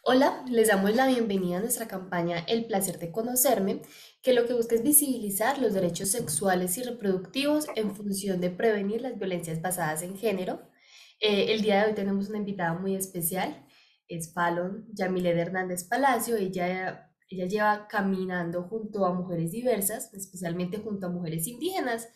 Hola, les damos la bienvenida a nuestra campaña El placer de conocerme, que lo que busca es visibilizar los derechos sexuales y reproductivos en función de prevenir las violencias basadas en género. El día de hoy tenemos una invitada muy especial, es Fallon Yamile Hernández Palacio. Ella lleva caminando junto a mujeres diversas, especialmente junto a mujeres indígenas,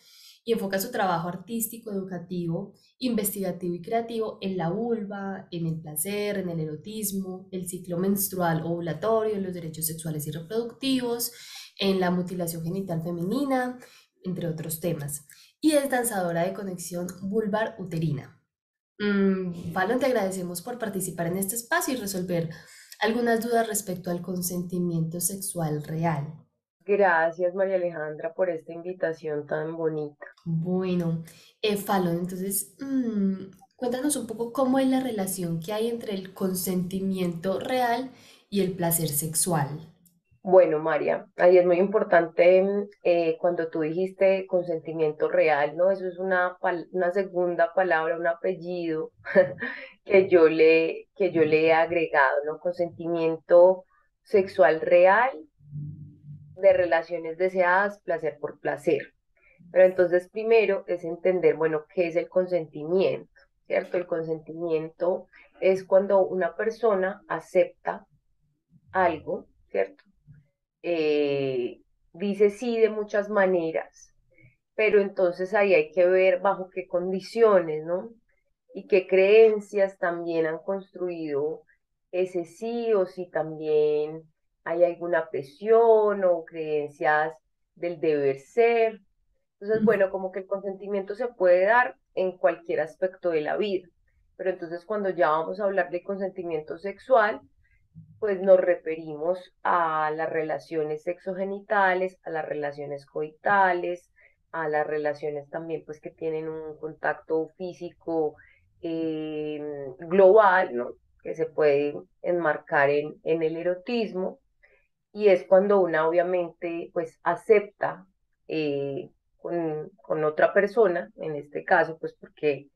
y enfoca su trabajo artístico, educativo, investigativo y creativo en la vulva, en el placer, en el erotismo, el ciclo menstrual ovulatorio, los derechos sexuales y reproductivos, en la mutilación genital femenina, entre otros temas. Y es danzadora de conexión vulvar uterina. Fallon, te agradecemos por participar en este espacio y resolver algunas dudas respecto al consentimiento sexual real. Gracias, María Alejandra, por esta invitación tan bonita. Bueno, Fallon, entonces, cuéntanos un poco cómo es la relación que hay entre el consentimiento real y el placer sexual. Bueno, María, ahí es muy importante cuando tú dijiste consentimiento real, ¿no? Eso es una segunda palabra, un apellido que yo le he agregado, ¿no? Consentimiento sexual real de relaciones deseadas, placer por placer. Pero entonces primero es entender, bueno, ¿qué es el consentimiento? ¿Cierto? El consentimiento es cuando una persona acepta algo, ¿cierto? Eh, Dice sí de muchas maneras, pero entonces ahí hay que ver bajo qué condiciones, ¿no? Y qué creencias también han construido ese sí, o si también hay alguna presión o creencias del deber ser. Entonces, bueno, como que el consentimiento se puede dar en cualquier aspecto de la vida. Pero entonces cuando ya vamos a hablar de consentimiento sexual, pues nos referimos a las relaciones sexogenitales, a las relaciones coitales, a las relaciones también pues que tienen un contacto físico global, ¿no? Que se puede enmarcar en el erotismo, y es cuando una obviamente pues acepta con otra persona, en este caso pues porque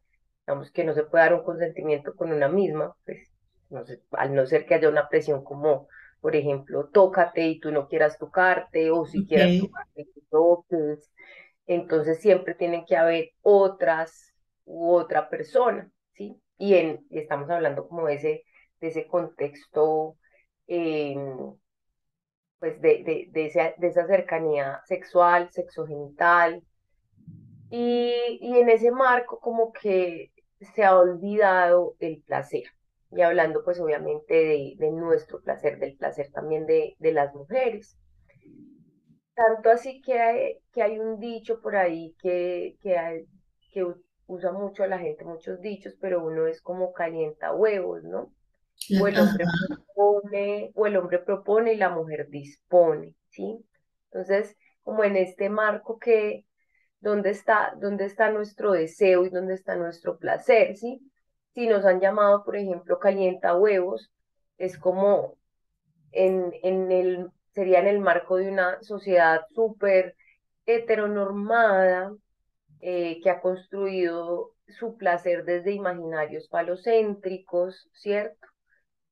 digamos que no se puede dar un consentimiento con una misma, pues no sé, al no ser que haya una presión como, por ejemplo, tócate y tú no quieras tocarte, o si Ok. quieras tocarte y tú toques, entonces siempre tienen que haber otras u otra persona, ¿sí? Y estamos hablando como de ese contexto, eh, pues de esa cercanía sexual, sexogenital, y en ese marco como que se ha olvidado el placer. Y hablando pues obviamente de nuestro placer, del placer también de las mujeres. Tanto así que hay un dicho por ahí que usa mucho la gente, muchos dichos, pero uno es como calienta huevos, ¿no? Ajá. O el hombre propone y la mujer dispone, ¿sí? Entonces, como en este marco que dónde está nuestro deseo y dónde está nuestro placer, ¿sí? Si nos han llamado, por ejemplo, calienta huevos, es como sería en el marco de una sociedad súper heteronormada, que ha construido su placer desde imaginarios falocéntricos, ¿cierto?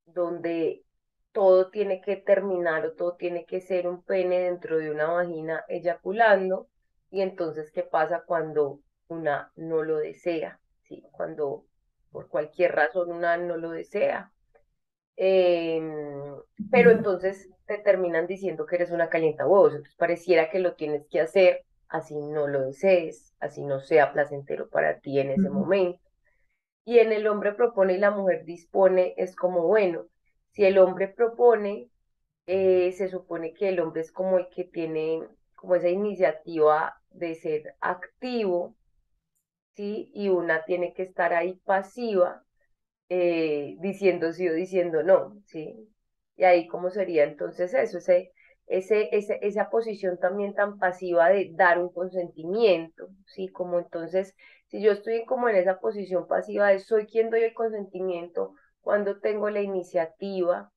Donde todo tiene que terminar o todo tiene que ser un pene dentro de una vagina eyaculando. Y entonces, ¿qué pasa cuando una no lo desea? ¿Sí? Cuando por cualquier razón una no lo desea. Pero entonces te terminan diciendo que eres una calientahuevos, entonces pareciera que lo tienes que hacer así no lo desees, así no sea placentero para ti en ese momento. Y en el hombre propone y la mujer dispone, es como, bueno, si el hombre propone, se supone que el hombre es como el que tiene como esa iniciativa de ser activo, ¿sí? Y una tiene que estar ahí pasiva, diciendo sí o diciendo no, ¿sí? Y ahí cómo sería entonces eso, esa posición también tan pasiva de dar un consentimiento, ¿sí? Como entonces, si yo estoy como en esa posición pasiva de soy quien doy el consentimiento, cuando tengo la iniciativa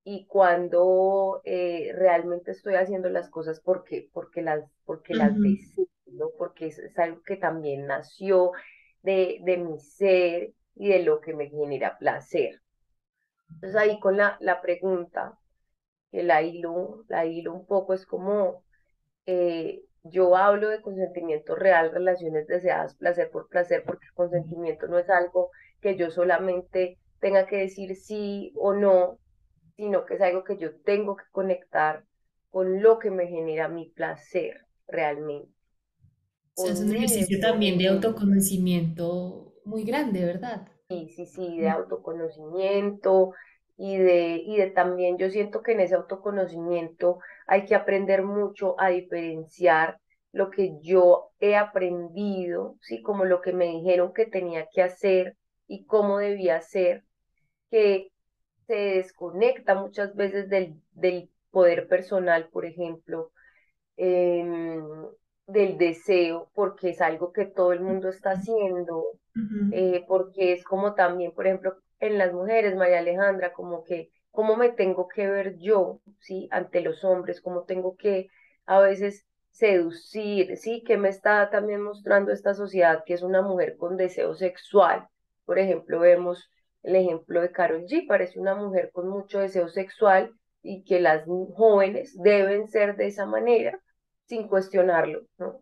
y cuando realmente estoy haciendo las cosas porque las Ujú. deseo, ¿no? Porque es algo que también nació de mi ser y de lo que me genera placer. Entonces ahí con la pregunta, que la hilo un poco, es como yo hablo de consentimiento real, relaciones deseadas, placer por placer, porque el consentimiento no es algo que yo solamente tenga que decir sí o no, sino que es algo que yo tengo que conectar con lo que me genera mi placer realmente, O sea, es con un mi ejercicio deseo también de genuino. autoconocimiento muy grande, ¿verdad? Sí, sí, sí, de autoconocimiento y de también yo siento que en ese autoconocimiento hay que aprender mucho a diferenciar lo que yo he aprendido, sí, como lo que me dijeron que tenía que hacer y cómo debía hacer, que se desconecta muchas veces del poder personal, por ejemplo, em, del deseo, porque es algo que todo el mundo está haciendo, Ujú. porque es como también, por ejemplo, en las mujeres, María Alejandra, como que, cómo me tengo que ver yo, ¿sí? Ante los hombres, cómo tengo que a veces seducir, ¿sí? Que me está también mostrando esta sociedad que es una mujer con deseo sexual. Por ejemplo, vemos el ejemplo de Karol G, parece una mujer con mucho deseo sexual y que las jóvenes deben ser de esa manera sin cuestionarlo, ¿no?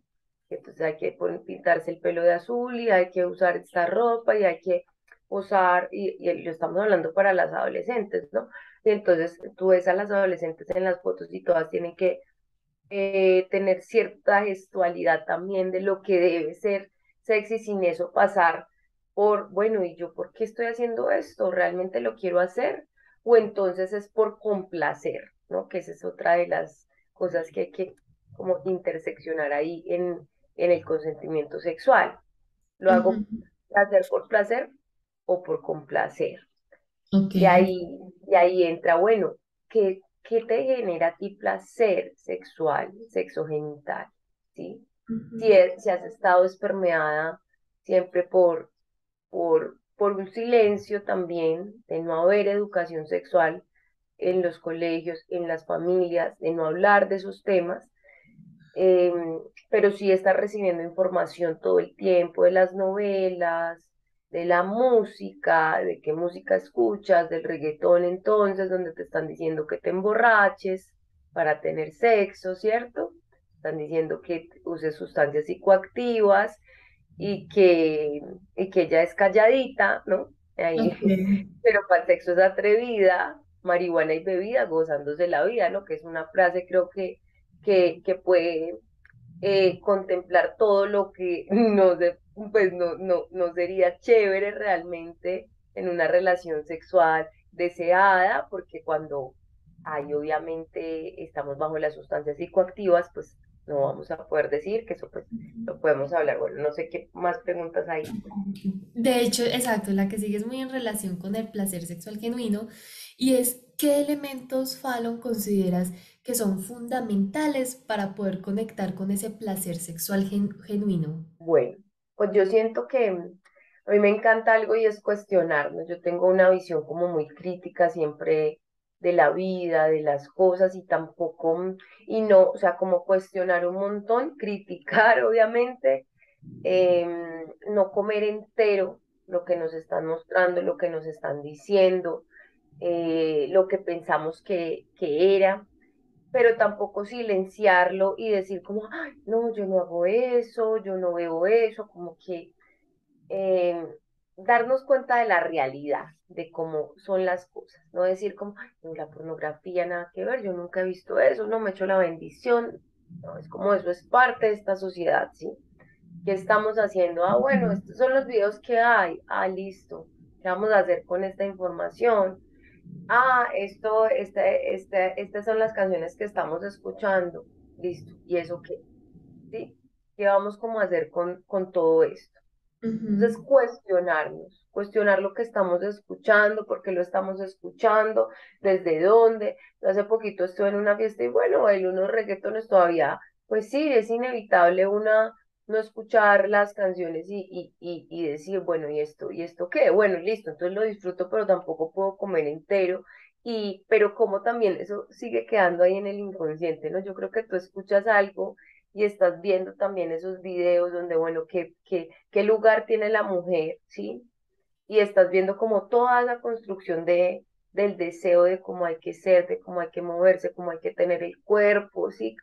Entonces hay que pintarse el pelo de azul y hay que usar esta ropa y hay que usar, y lo estamos hablando para las adolescentes, ¿no? Y entonces tú ves a las adolescentes en las fotos y todas tienen que tener cierta gestualidad también de lo que debe ser sexy sin eso pasar por, bueno, ¿y yo por qué estoy haciendo esto? ¿Realmente lo quiero hacer? O entonces es por complacer, ¿no? Que esa es otra de las cosas que hay que como interseccionar ahí en el consentimiento sexual. ¿Lo hago Ujú. placer por placer o por complacer? Ok. Y ahí entra, bueno, ¿qué te genera a ti placer sexual, sexogenital? ¿Sí? Ujú. Si has estado espermeada siempre por un silencio también, de no haber educación sexual en los colegios, en las familias, de no hablar de esos temas, eh, pero sí estás recibiendo información todo el tiempo de las novelas, de la música, de qué música escuchas, del reggaetón entonces, donde te están diciendo que te emborraches para tener sexo, ¿cierto? Están diciendo que uses sustancias psicoactivas y que, y que ella es calladita, ¿no? Ahí, Ok. pero para el sexo es atrevida, marihuana y bebida, gozándose la vida, ¿no? Que es una frase creo que puede contemplar todo lo que pues no sería chévere realmente en una relación sexual deseada, porque cuando ahí obviamente estamos bajo las sustancias psicoactivas, pues no vamos a poder decir que eso pues lo podemos hablar. Bueno, no sé qué más preguntas hay. De hecho, exacto, la que sigue es muy en relación con el placer sexual genuino y es ¿qué elementos, Fallon, consideras que son fundamentales para poder conectar con ese placer sexual genuino? Bueno, pues yo siento que a mí me encanta algo y es cuestionarnos. Yo tengo una visión como muy crítica siempre de la vida, de las cosas y tampoco, y no, o sea, como cuestionar un montón, criticar obviamente, no comer entero lo que nos están mostrando, lo que nos están diciendo, lo que pensamos que era, pero tampoco silenciarlo y decir como, ay, no, yo no hago eso, yo no veo eso, como que eh, darnos cuenta de la realidad, de cómo son las cosas, no decir como, ay, no, la pornografía nada que ver, yo nunca he visto eso, no me echo la bendición, no, es como eso es parte de esta sociedad, ¿sí? ¿Qué estamos haciendo? Ah, bueno, Ujú. estos son los videos que hay, ah, listo, ¿qué vamos a hacer con esta información? Ah, estas son las canciones que estamos escuchando. Listo. ¿Y eso qué? ¿Sí? ¿Qué vamos como a hacer con todo esto? Entonces, Ujú. cuestionar lo que estamos escuchando, por qué lo estamos escuchando, desde dónde. Yo hace poquito estuve en una fiesta y bueno, bailé unos reggaetones todavía. Pues sí, es inevitable una no escuchar las canciones y decir, bueno, y esto qué? Bueno, listo, entonces lo disfruto, pero tampoco puedo comer entero. Pero como también eso sigue quedando ahí en el inconsciente, ¿no? Yo creo que tú escuchas algo y estás viendo también esos videos donde, bueno, qué lugar tiene la mujer, ¿sí? Y estás viendo como toda la construcción del deseo de cómo hay que ser, de cómo hay que moverse, cómo hay que tener el cuerpo, ¿sí?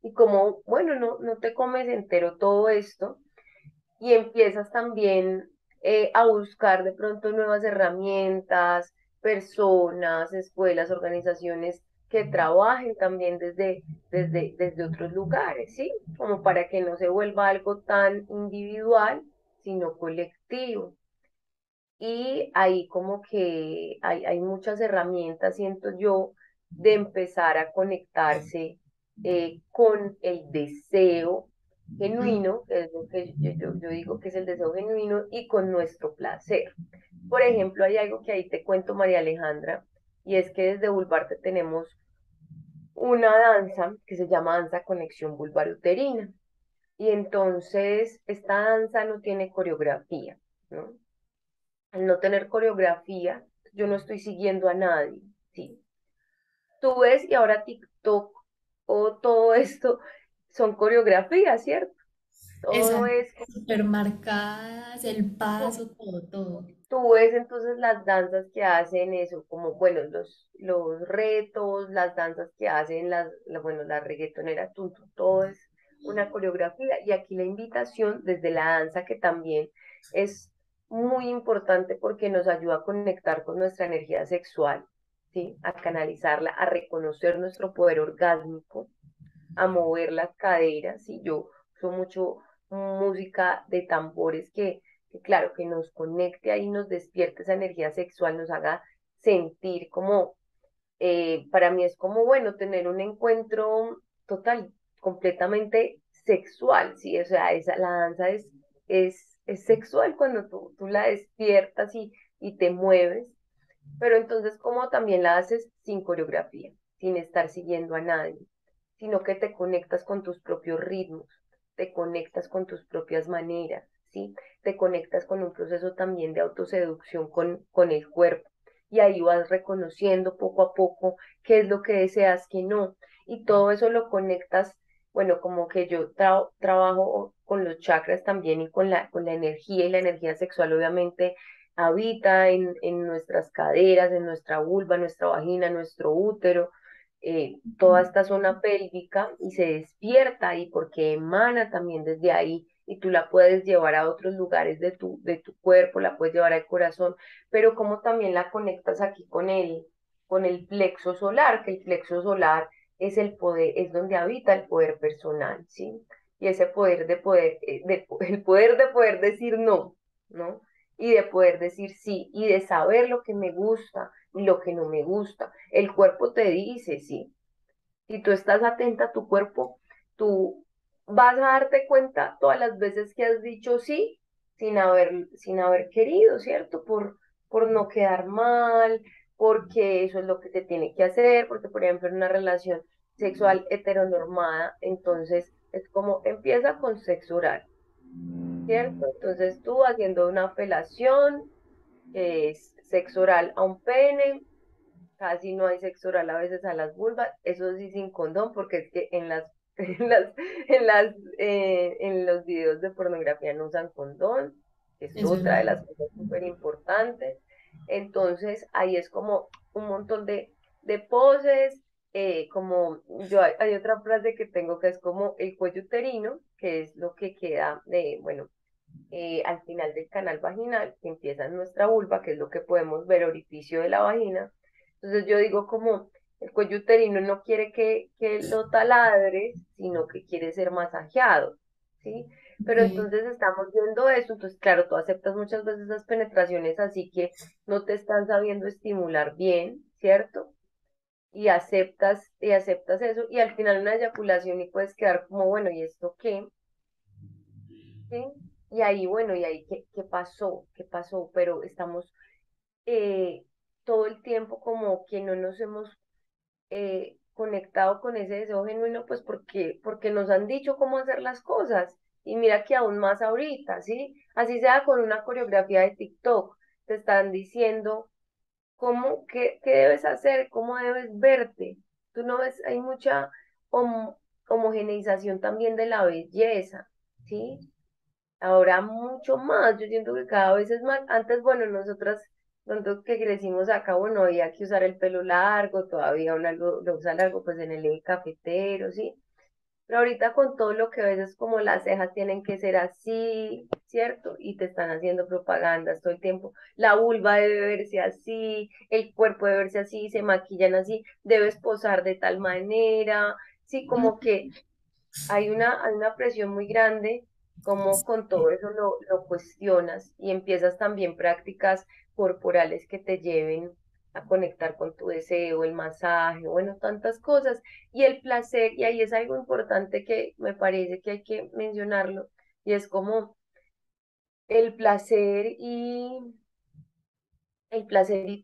Y como, bueno, no te comes entero todo esto y empiezas también a buscar de pronto nuevas herramientas, personas, escuelas, organizaciones que trabajen también desde otros lugares, ¿sí? Como para que no se vuelva algo tan individual, sino colectivo. Y ahí como que hay muchas herramientas, siento yo, de empezar a conectarse con el deseo genuino, que es lo que yo digo que es el deseo genuino, y con nuestro placer. Por ejemplo, hay algo que ahí te cuento, María Alejandra, y es que desde Vulvarte tenemos una danza que se llama danza conexión vulvaruterina. Y entonces esta danza no tiene coreografía, ¿no? Al no tener coreografía, yo no estoy siguiendo a nadie, ¿sí? Tú ves y ahora TikTok o todo esto son coreografías, ¿cierto? Todo Exacto, es, súper marcadas, el tú, paso, todo, todo. tú ves entonces las danzas que hacen eso, como, bueno, los retos, las danzas que hacen bueno, las reggaetoneras, todo es una coreografía. Y aquí la invitación desde la danza, que también es muy importante porque nos ayuda a conectar con nuestra energía sexual, ¿sí? A canalizarla, a reconocer nuestro poder orgásmico, a mover las caderas, y yo uso mucho música de tambores que claro, que nos conecte ahí, nos despierte esa energía sexual, nos haga sentir como, para mí es como, bueno, tener un encuentro total, completamente sexual, ¿sí? O sea, la danza es sexual cuando tú la despiertas y te mueves, pero entonces como también la haces sin coreografía, sin estar siguiendo a nadie, sino que te conectas con tus propios ritmos, te conectas con tus propias maneras, ¿sí? Te conectas con un proceso también de autoseducción con el cuerpo. Y ahí vas reconociendo poco a poco qué es lo que deseas, qué no. Y todo eso lo conectas, bueno, como que yo trabajo con los chakras también y con la energía, y la energía sexual obviamente habita en nuestras caderas, en nuestra vulva, nuestra vagina, nuestro útero, toda esta zona pélvica, y se despierta ahí porque emana también desde ahí, y tú la puedes llevar a otros lugares de tu cuerpo, la puedes llevar al corazón, pero como también la conectas aquí con el plexo solar, que el plexo solar es el poder, es donde habita el poder personal, ¿sí? Y ese el poder de poder decir no, ¿no? Y de poder decir sí, y de saber lo que me gusta y lo que no me gusta. El cuerpo te dice sí. Si tú estás atenta a tu cuerpo, tú vas a darte cuenta todas las veces que has dicho sí sin haber querido, ¿cierto? Por no quedar mal, porque eso es lo que se tiene que hacer, porque por ejemplo en una relación sexual heteronormada, entonces es como empieza con sexo oral, ¿cierto? Entonces tú haciendo una felación, que es sexo oral a un pene, casi no hay sexo oral a veces a las vulvas, eso sí sin condón, porque es que en los videos de pornografía no usan condón, que es Eso es otra de verdad. las cosas súper importantes. Entonces ahí es como un montón de poses, como hay otra frase que tengo que es como el cuello uterino, que es lo que queda bueno, al final del canal vaginal, que empieza en nuestra vulva, que es lo que podemos ver, orificio de la vagina. Entonces yo digo como el cuello uterino no quiere que lo taladres, sino que quiere ser masajeado, ¿sí? Pero Ok. entonces estamos viendo eso, entonces claro, tú aceptas muchas veces esas penetraciones así que no te están sabiendo estimular bien, ¿cierto? Y aceptas eso, y al final una eyaculación y puedes quedar como, bueno, ¿y esto qué? ¿Sí? Y ahí, bueno, ¿y ahí qué pasó? ¿Qué pasó? Pero estamos eh, todo el tiempo como que no nos hemos conectado con ese deseo genuino, pues porque nos han dicho cómo hacer las cosas. Y mira que aún más ahorita, ¿sí? Así sea con una coreografía de TikTok, te están diciendo qué debes hacer, cómo debes verte. Tú no ves, hay mucha homogeneización también de la belleza, ¿sí? Ahora mucho más, yo siento que cada vez es más. Antes, bueno, nosotras Pronto que crecimos acá, bueno, había que usar el pelo largo, todavía uno lo usa largo, pues en el eje cafetero, ¿sí? Pero ahorita con todo lo que ves es como las cejas tienen que ser así, ¿cierto? Y te están haciendo propagandas todo el tiempo. La vulva debe verse así, el cuerpo debe verse así, se maquillan así, debes posar de tal manera, sí, como que hay una presión muy grande, como con todo eso lo cuestionas y empiezas también prácticas corporales que te lleven a conectar con tu deseo, el masaje, bueno, tantas cosas. Y el placer, y ahí es algo importante que me parece que hay que mencionarlo, y es como el placer y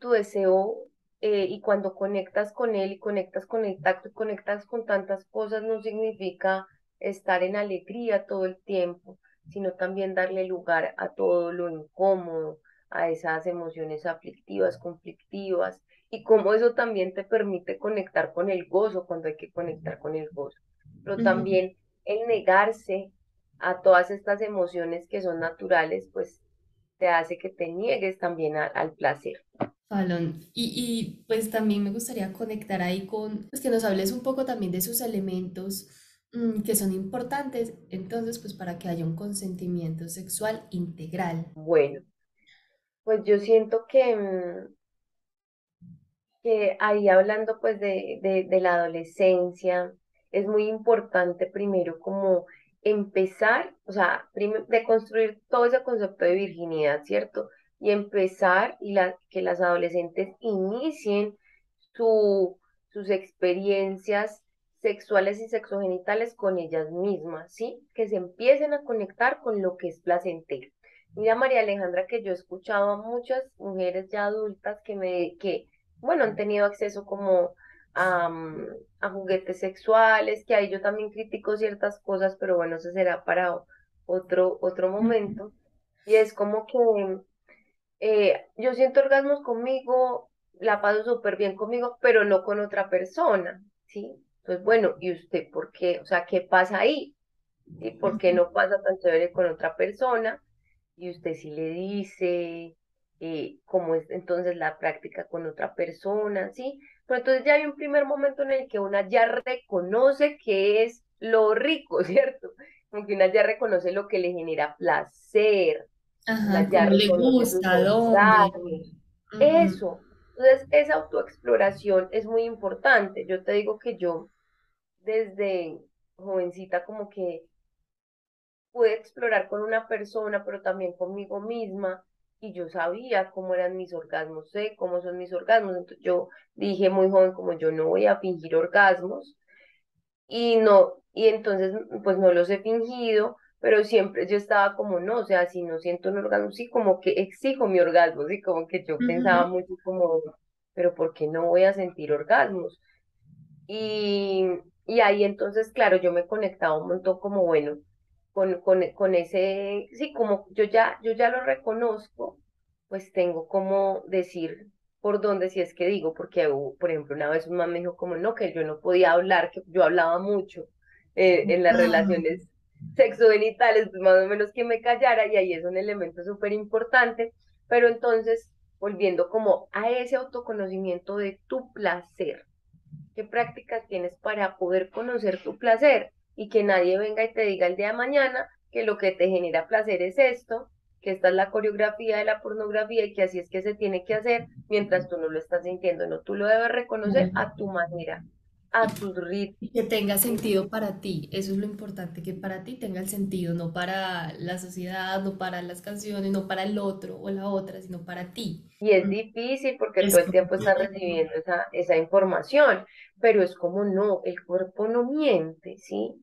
tu deseo, y cuando conectas con él y conectas con el tacto y conectas con tantas cosas, no significa estar en alegría todo el tiempo, sino también darle lugar a todo lo incómodo, a esas emociones aflictivas, conflictivas, y cómo eso también te permite conectar con el gozo cuando hay que conectar con el gozo. Pero Ujú. también el negarse a todas estas emociones que son naturales, pues te hace que te niegues también al placer. Fallon. Pues también me gustaría conectar ahí con, pues que nos hables un poco también de sus elementos que son importantes, entonces, pues para que haya un consentimiento sexual integral. Bueno, pues yo siento que ahí hablando pues de la adolescencia, es muy importante primero como empezar, o sea, de construir todo ese concepto de virginidad, ¿cierto? Y empezar que las adolescentes inicien su, sus experiencias sexuales y sexogenitales con ellas mismas, ¿sí? Que se empiecen a conectar con lo que es placentero. Mira, María Alejandra, que yo he escuchado a muchas mujeres ya adultas bueno, han tenido acceso como a juguetes sexuales, que ahí yo también critico ciertas cosas, pero bueno, eso será para otro Ujú. momento. Y es como que yo siento orgasmos conmigo, la paso súper bien conmigo, pero no con otra persona, ¿sí? Entonces, bueno, ¿y usted por qué? O sea, ¿qué pasa ahí? ¿Sí? ¿Por qué no pasa tan chévere con otra persona? Y usted sí le dice cómo es entonces la práctica con otra persona, ¿sí? Pero entonces ya hay un primer momento en el que una ya reconoce que es lo rico, ¿cierto? Como que una ya reconoce lo que le genera placer, Ajá, una ya cómo le reconoce sus gusta, dónde. orgasmos. Ujú. Eso. Entonces, esa autoexploración es muy importante. Yo te digo que yo desde jovencita como que pude explorar con una persona, pero también conmigo misma, y yo sabía cómo eran mis orgasmos, sé cómo son mis orgasmos. Entonces yo dije muy joven como yo no voy a fingir orgasmos, y no, y entonces pues no los he fingido, pero siempre yo estaba como no, o sea, si no siento un orgasmo, sí, como que exijo mi orgasmo, sí, como que yo pensaba Ujú. mucho como, pero ¿por qué no voy a sentir orgasmos? Y, y ahí entonces, claro, yo me conectaba un montón como, bueno, con ese, sí, como yo ya lo reconozco, pues tengo como decir por dónde si es que digo, porque, por ejemplo, una vez un man me dijo como, no, que yo no podía hablar, que yo hablaba mucho en las Ah, relaciones sexogenitales, pues más o menos que me callara, y ahí es un elemento súper importante, pero entonces, volviendo como a ese autoconocimiento de tu placer, ¿qué prácticas tienes para poder conocer tu placer y que nadie venga y te diga el día de mañana que lo que te genera placer es esto, que esta es la coreografía de la pornografía y que así es que se tiene que hacer mientras tú no lo estás sintiendo? No, tú lo debes reconocer claro. a tu manera, Y, a tus ritmos. y que tenga ¿Sí? sentido para ti, eso es lo importante, que para ti tenga el sentido, no para la sociedad, no para las canciones, no para el otro o la otra, sino para ti. Y es Mm. difícil porque Es todo el como, tiempo estás recibiendo esa información, pero es como no, el cuerpo no miente, ¿sí?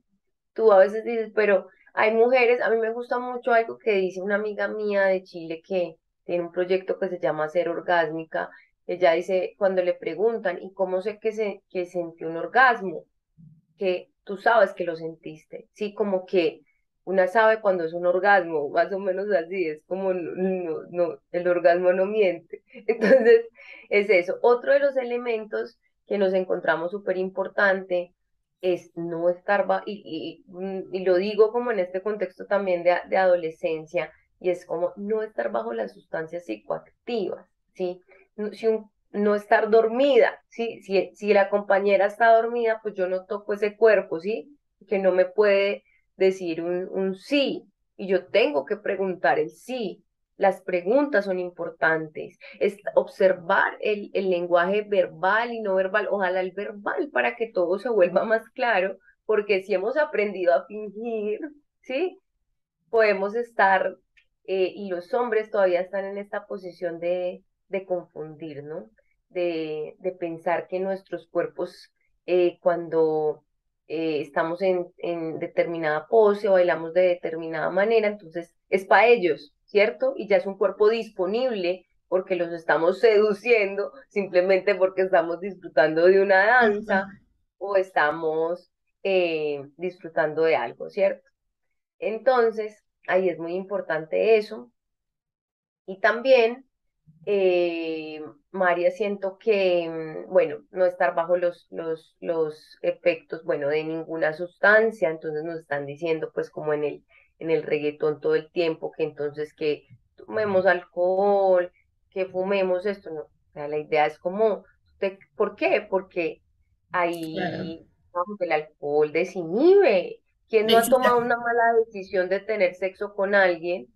Tú a veces dices, pero hay mujeres, a mí me gusta mucho algo que dice una amiga mía de Chile que tiene un proyecto que se llama Ser Orgásmica. Ella dice, cuando le preguntan, ¿y cómo sé que sentí un orgasmo? Que tú sabes que lo sentiste, ¿sí? Como que una sabe cuando es un orgasmo, más o menos así, es como, no, no, no, el orgasmo no miente. Entonces, es eso. Otro de los elementos que nos encontramos súper importante es no estar, y lo digo como en este contexto también de adolescencia, y es como no estar bajo las sustancias psicoactivas, ¿sí? No estar dormida, ¿sí? Si la compañera está dormida, pues yo no toco ese cuerpo, ¿sí? Que no me puede decir un sí, y yo tengo que preguntar el sí. Las preguntas son importantes. Es observar el lenguaje verbal y no verbal, ojalá el verbal para que todo se vuelva más claro, porque si hemos aprendido a fingir, ¿sí? Podemos estar, y los hombres todavía están en esta posición de confundir, ¿no? De pensar que nuestros cuerpos, cuando estamos en determinada pose o bailamos de determinada manera, entonces es para ellos, ¿cierto? Y ya es un cuerpo disponible porque los estamos seduciendo simplemente porque estamos disfrutando de una danza Ajá, o estamos disfrutando de algo, ¿cierto? Entonces, ahí es muy importante eso. Y también, eh, María, siento que, bueno, no estar bajo los efectos, bueno, de ninguna sustancia. Entonces nos están diciendo, pues como en el reggaetón todo el tiempo, que entonces que tomemos alcohol, que fumemos esto, no. O sea, la idea es como, ¿por qué? Porque claro. ahí, vamos, el alcohol desinhibe. ¿Quién no ha Excita. tomado una mala decisión de tener sexo con alguien?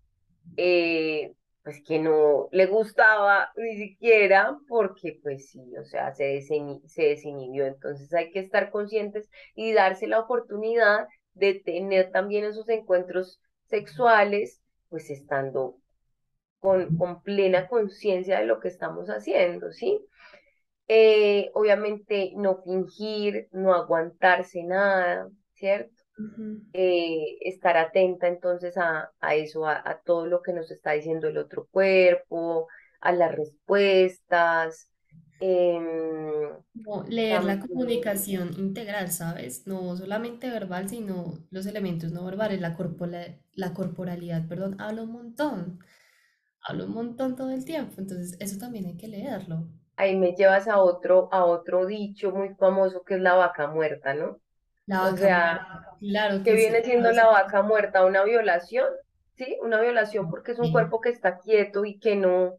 Pues que no le gustaba ni siquiera porque pues sí, o sea, se desinhibió. Entonces hay que estar conscientes y darse la oportunidad de tener también esos encuentros sexuales, pues estando con plena conciencia de lo que estamos haciendo, ¿sí? Obviamente no fingir, no aguantarse nada, ¿cierto? Ujú. Estar atenta entonces a eso, a todo lo que nos está diciendo el otro cuerpo, a las respuestas. em, Como leer la También, comunicación integral, ¿sabes? No solamente verbal, sino los elementos no verbales, la corporalidad, perdón, hablo un montón todo el tiempo, entonces eso también hay que leerlo. ahí me llevas a otro dicho muy famoso que es la vaca muerta, ¿no? La O vaca sea, muerta, claro ¿qué que viene claro, siendo eso la vaca muerta? ¿Una violación? ¿Sí? Una violación porque es un sí. cuerpo que está quieto y que no,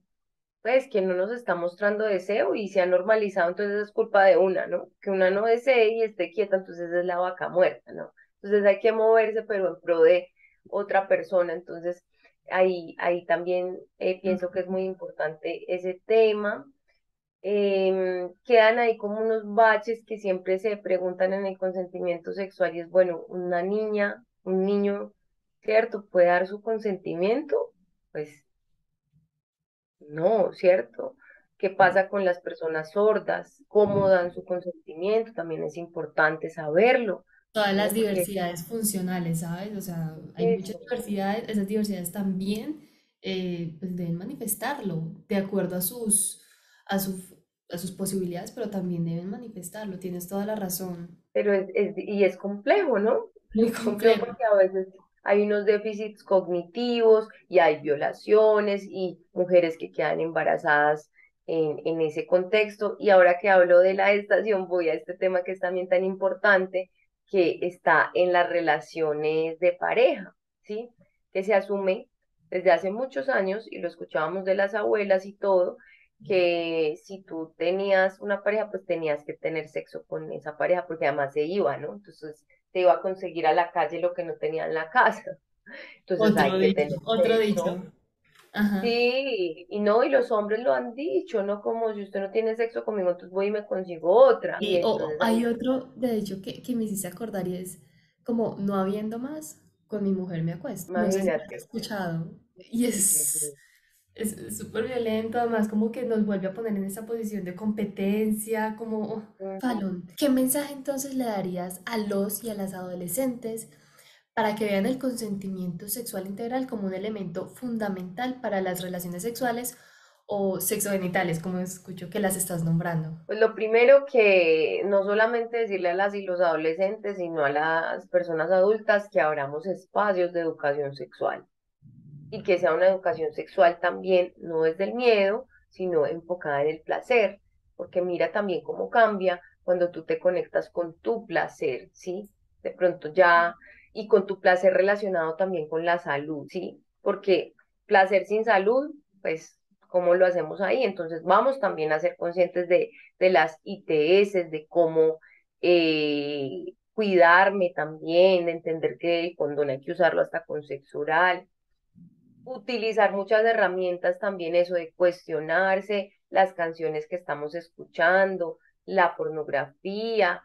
pues que no nos está mostrando deseo y se ha normalizado, entonces es culpa de una, ¿no? Que una no desee y esté quieta, entonces es la vaca muerta, ¿no? Entonces hay que moverse, pero en pro de otra persona, entonces ahí también pienso que es muy importante ese tema. Quedan ahí como unos baches que siempre se preguntan en el consentimiento sexual y es, bueno, una niña, un niño, ¿cierto? ¿Puede dar su consentimiento? Pues no, ¿cierto? ¿Qué pasa con las personas sordas? ¿Cómo dan su consentimiento? También es importante saberlo, Todas las ¿no? Porque diversidades funcionales, ¿sabes? O sea, hay muchas eso, diversidades, esas diversidades también pues deben manifestarlo de acuerdo a su, a sus posibilidades, pero también deben manifestarlo, tienes toda la razón. pero y es complejo, ¿no? Muy Es complejo complejo. porque a veces hay unos déficits cognitivos y hay violaciones y mujeres que quedan embarazadas en ese contexto. Y ahora que hablo de la gestación, voy a este tema que es también tan importante, que está en las relaciones de pareja, ¿sí? Que se asume desde hace muchos años, y lo escuchábamos de las abuelas y todo, que si tú tenías una pareja, pues tenías que tener sexo con esa pareja, porque además se iba, ¿no? Entonces te iba a conseguir a la calle lo que no tenía en la casa. Entonces hay Otro que dicho, tener otro sexo. dicho. Ajá. Sí, y no, y los hombres lo han dicho, ¿no? Como si usted no tiene sexo conmigo, entonces voy y me consigo otra. Y O entonces ahí, hay otro, de hecho, que me hiciste acordar y es como no habiendo más, con mi mujer me acuesto. No sé si lo has imagínate. escuchado. Y Sí, sí, sí. es súper violento, además como que nos vuelve a poner en esa posición de competencia, como Ujú. falón. ¿Qué mensaje entonces le darías a los y a las adolescentes para que vean el consentimiento sexual integral como un elemento fundamental para las relaciones sexuales o sexogenitales, como escucho que las estás nombrando? Pues lo primero que no solamente decirle a las y los adolescentes, sino a las personas adultas que abramos espacios de educación sexual y que sea una educación sexual también, no desde el miedo, sino enfocada en el placer, porque mira también cómo cambia cuando tú te conectas con tu placer, ¿sí? De pronto ya, y con tu placer relacionado también con la salud, ¿sí? Porque placer sin salud, pues cómo lo hacemos ahí. Entonces vamos también a ser conscientes de las ITS, de cómo cuidarme también, de entender que el condón hay que usarlo hasta con sexo oral, utilizar muchas herramientas también, eso de cuestionarse las canciones que estamos escuchando, la pornografía,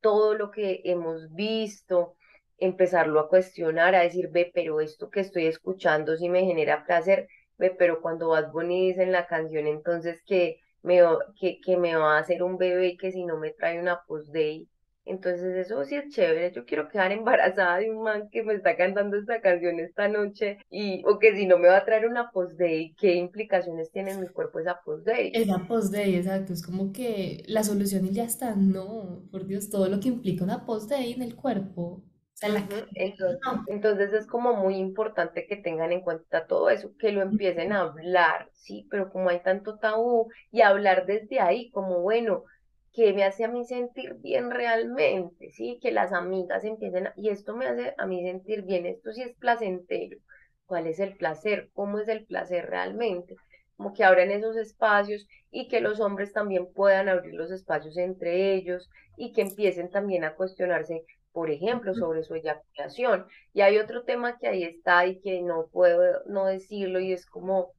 todo lo que hemos visto, empezarlo a cuestionar, a decir, ve, pero esto que estoy escuchando sí me genera placer, ve, pero cuando Bad Bunny dice en la canción entonces que me va a hacer un bebé que si no me trae una post-day, entonces eso sí es chévere. Yo quiero quedar embarazada de un man que me está cantando esta canción esta noche o que si no me va a traer una post-day, ¿qué implicaciones tiene en mi cuerpo esa post-day? Esa post-day, exacto, es como que la solución y ya está. No, por Dios, todo lo que implica una post-day en el cuerpo, o sea, en la Ujú. cara. Entonces, No. entonces es como muy importante que tengan en cuenta todo eso, que lo empiecen a hablar, ¿sí? Pero como hay tanto tabú y hablar desde ahí, como bueno, ¿qué me hace a mí sentir bien realmente? ¿Sí? Que las amigas empiecen y esto me hace a mí sentir bien, esto sí es placentero. ¿Cuál es el placer? ¿Cómo es el placer realmente? Como que abran esos espacios y que los hombres también puedan abrir los espacios entre ellos y que empiecen también a cuestionarse por ejemplo, sobre su eyaculación. Y hay otro tema que ahí está y que no puedo no decirlo y es como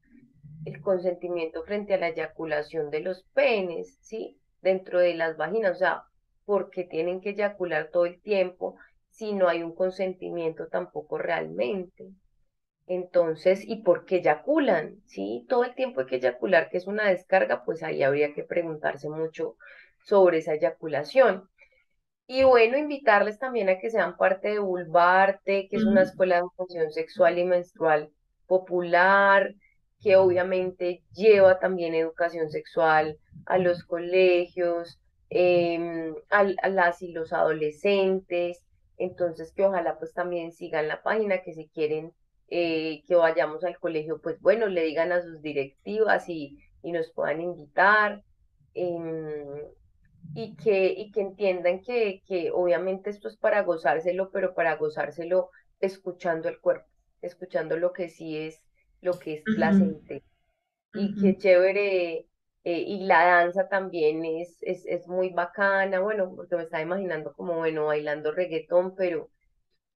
el consentimiento frente a la eyaculación de los penes, ¿sí? Dentro de las vaginas, o sea, ¿por qué tienen que eyacular todo el tiempo si no hay un consentimiento tampoco realmente? Entonces, ¿y por qué eyaculan? ¿Sí? Todo el tiempo hay que eyacular, que es una descarga, pues ahí habría que preguntarse mucho sobre esa eyaculación. Y bueno, invitarles también a que sean parte de Vulvarte, que es una Mm, escuela de educación sexual y menstrual popular, que obviamente lleva también educación sexual a los colegios, a las y los adolescentes. Entonces, que ojalá pues también sigan la página, que si quieren que vayamos al colegio, pues bueno, le digan a sus directivas y nos puedan invitar. em, y que entiendan que obviamente esto es para gozárselo, pero para gozárselo escuchando el cuerpo, escuchando lo que es ujú, placentero. Y ujú. qué chévere, y la danza también es muy bacana, bueno, porque me estaba imaginando como, bueno, bailando reggaetón,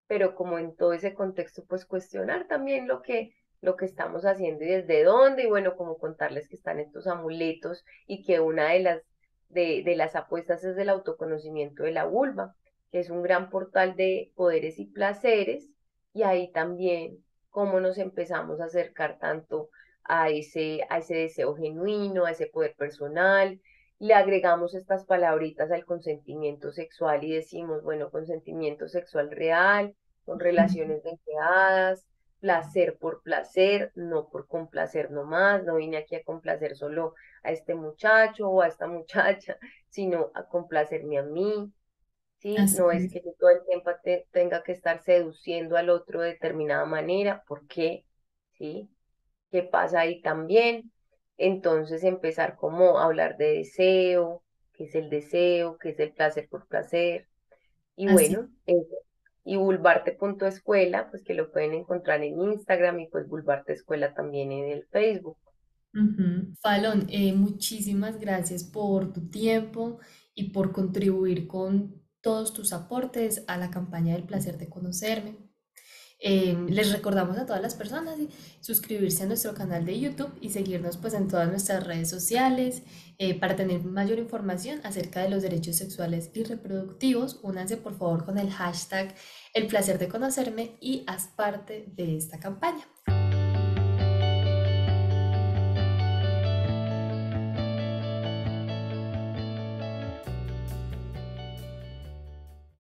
pero como en todo ese contexto, pues cuestionar también lo que estamos haciendo y desde dónde, y bueno, como contarles que están estos amuletos y que una de las apuestas es del autoconocimiento de la vulva, que es un gran portal de poderes y placeres, y ahí también cómo nos empezamos a acercar tanto a ese deseo genuino, a ese poder personal, le agregamos estas palabritas al consentimiento sexual y decimos, bueno, consentimiento sexual real, con relaciones deseadas, placer por placer, no por complacer nomás, no vine aquí a complacer solo a este muchacho o a esta muchacha, sino a complacerme a mí, ¿sí? Así No es es. que yo todo el tiempo tenga que estar seduciendo al otro de determinada manera, ¿por qué? ¿Sí? ¿Qué pasa ahí también? Entonces empezar como a hablar de deseo, qué es el deseo, qué es el placer por placer, y Así. bueno, eso. Y bulbarte.escuela, pues que lo pueden encontrar en Instagram y pues Bulbarte Escuela también en el Facebook. Ujú. Falón, muchísimas gracias por tu tiempo y por contribuir con todos tus aportes a la campaña del placer de conocerme. Les recordamos a todas las personas suscribirse a nuestro canal de YouTube y seguirnos pues en todas nuestras redes sociales para tener mayor información acerca de los derechos sexuales y reproductivos. Únanse por favor con el hashtag El placer de conocerme y haz parte de esta campaña.